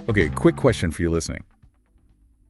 Okay, quick question for you listening.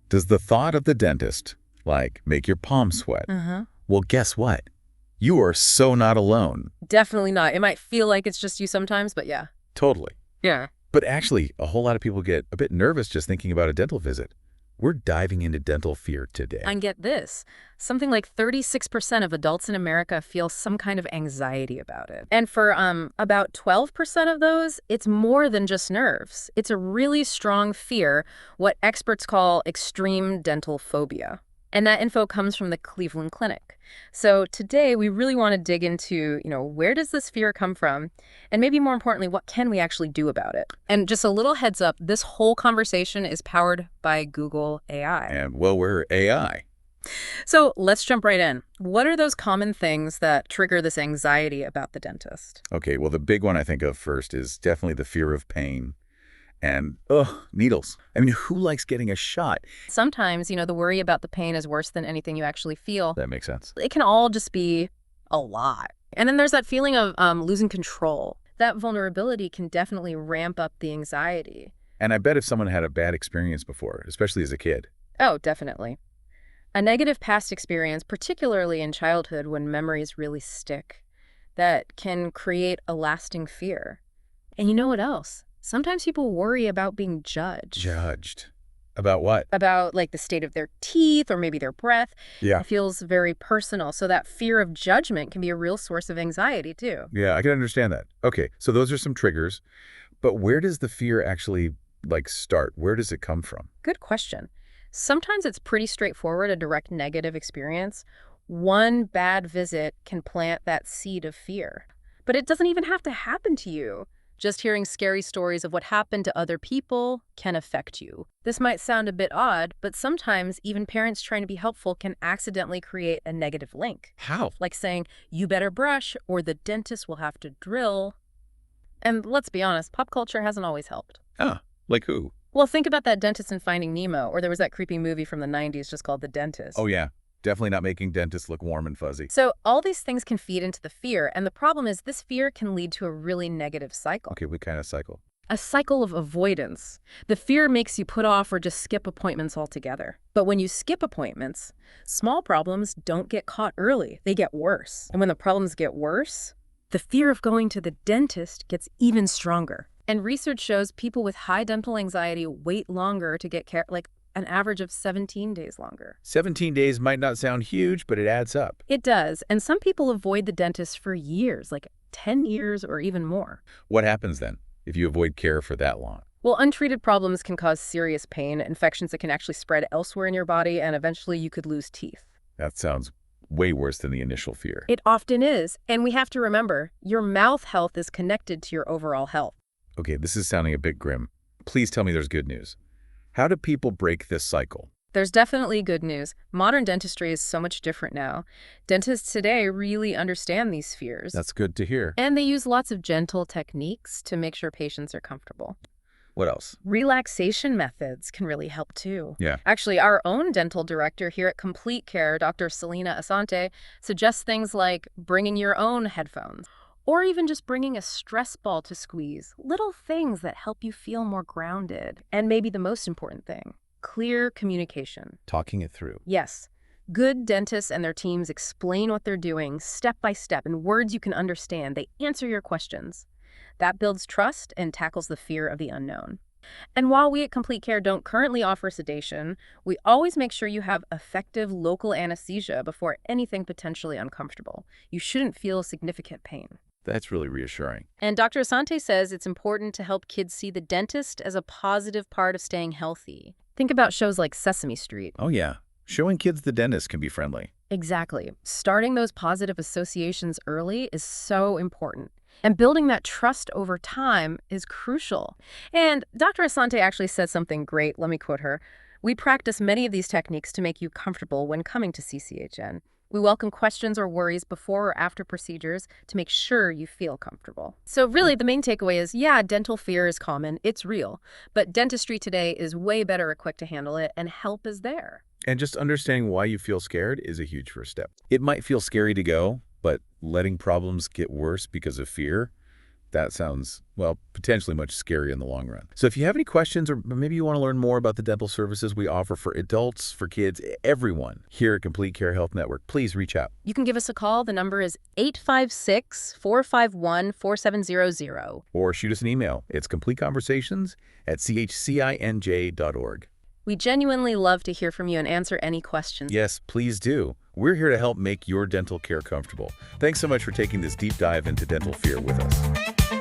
Does the thought of the dentist, like, make your palms sweat? Uh-huh. Well, guess what? You are so not alone. Definitely not. It might feel like it's just you sometimes, but yeah. Totally. Yeah. But actually, a whole lot of people get a bit nervous just thinking about a dental visit. We're diving into dental fear today. And get this, something like 36% of adults in America feel some kind of anxiety about it. And for about 12% of those, it's more than just nerves. It's a really strong fear, what experts call extreme dental phobia. And that info comes from the Cleveland Clinic. So today we really want to dig into, where does this fear come from? And maybe more importantly, what can we actually do about it? And just a little heads up, this whole conversation is powered by Google AI. And, well, we're AI. So let's jump right in. What are those common things that trigger this anxiety about the dentist? Okay, well, the big one I think of first is definitely the fear of pain. And, needles. I mean, who likes getting a shot? Sometimes, the worry about the pain is worse than anything you actually feel. That makes sense. It can all just be a lot. And then there's that feeling of losing control. That vulnerability can definitely ramp up the anxiety. And I bet if someone had a bad experience before, especially as a kid. Oh, definitely. A negative past experience, particularly in childhood when memories really stick, that can create a lasting fear. And you know what else? Sometimes people worry about being judged. Judged? About what? About, like, the state of their teeth or maybe their breath. Yeah. It feels very personal. So that fear of judgment can be a real source of anxiety, too. Yeah, I can understand that. Okay, so those are some triggers. But where does the fear actually, start? Where does it come from? Good question. Sometimes it's pretty straightforward, a direct negative experience. One bad visit can plant that seed of fear. But it doesn't even have to happen to you. Just hearing scary stories of what happened to other people can affect you. This might sound a bit odd, but sometimes even parents trying to be helpful can accidentally create a negative link. How? Like saying, you better brush or the dentist will have to drill. And let's be honest, pop culture hasn't always helped. Like who? Well, think about that dentist in Finding Nemo, or there was that creepy movie from the 90s just called The Dentist. Oh, yeah. Definitely not making dentists look warm and fuzzy. So all these things can feed into the fear, and the problem is this fear can lead to a really negative cycle. Okay, what kind of cycle? A cycle of avoidance. The fear makes you put off or just skip appointments altogether. But when you skip appointments, small problems don't get caught early. They get worse. And when the problems get worse, the fear of going to the dentist gets even stronger. And research shows people with high dental anxiety wait longer to get care, like an average of 17 days longer. 17 days might not sound huge, but it adds up. It does. And some people avoid the dentist for years, like 10 years or even more. What happens then if you avoid care for that long? Well, untreated problems can cause serious pain, infections that can actually spread elsewhere in your body, and eventually you could lose teeth. That sounds way worse than the initial fear. It often is. And we have to remember, your mouth health is connected to your overall health. Okay, this is sounding a bit grim. Please tell me there's good news. How do people break this cycle? There's definitely good news. Modern dentistry is so much different now. Dentists today really understand these fears. That's good to hear. And they use lots of gentle techniques to make sure patients are comfortable. What else? Relaxation methods can really help too. Yeah. Actually, our own dental director here at Complete Care, Dr. Selena Asante, suggests things like bringing your own headphones, or even just bringing a stress ball to squeeze. Little things that help you feel more grounded. And maybe the most important thing, clear communication. Talking it through. Yes. Good dentists and their teams explain what they're doing step by step in words you can understand. They answer your questions. That builds trust and tackles the fear of the unknown. And while we at Complete Care don't currently offer sedation, we always make sure you have effective local anesthesia before anything potentially uncomfortable. You shouldn't feel significant pain. That's really reassuring. And Dr. Asante says it's important to help kids see the dentist as a positive part of staying healthy. Think about shows like Sesame Street. Oh, yeah. Showing kids the dentist can be friendly. Exactly. Starting those positive associations early is so important. And building that trust over time is crucial. And Dr. Asante actually said something great. Let me quote her. "We practice many of these techniques to make you comfortable when coming to CCHN. We welcome questions or worries before or after procedures to make sure you feel comfortable." So really, the main takeaway is, yeah, dental fear is common. It's real. But dentistry today is way better equipped to handle it, and help is there. And just understanding why you feel scared is a huge first step. It might feel scary to go, but letting problems get worse because of fear, That sounds, well, potentially much scarier in the long run. So if you have any questions, or maybe you want to learn more about the dental services we offer for adults, for kids, everyone here at Complete Care Health Network, please reach out. You can give us a call. The number is 856-451-4700. Or shoot us an email. It's CompleteConversations@chcinj.org. We genuinely love to hear from you and answer any questions. Yes, please do. We're here to help make your dental care comfortable. Thanks so much for taking this deep dive into dental fear with us.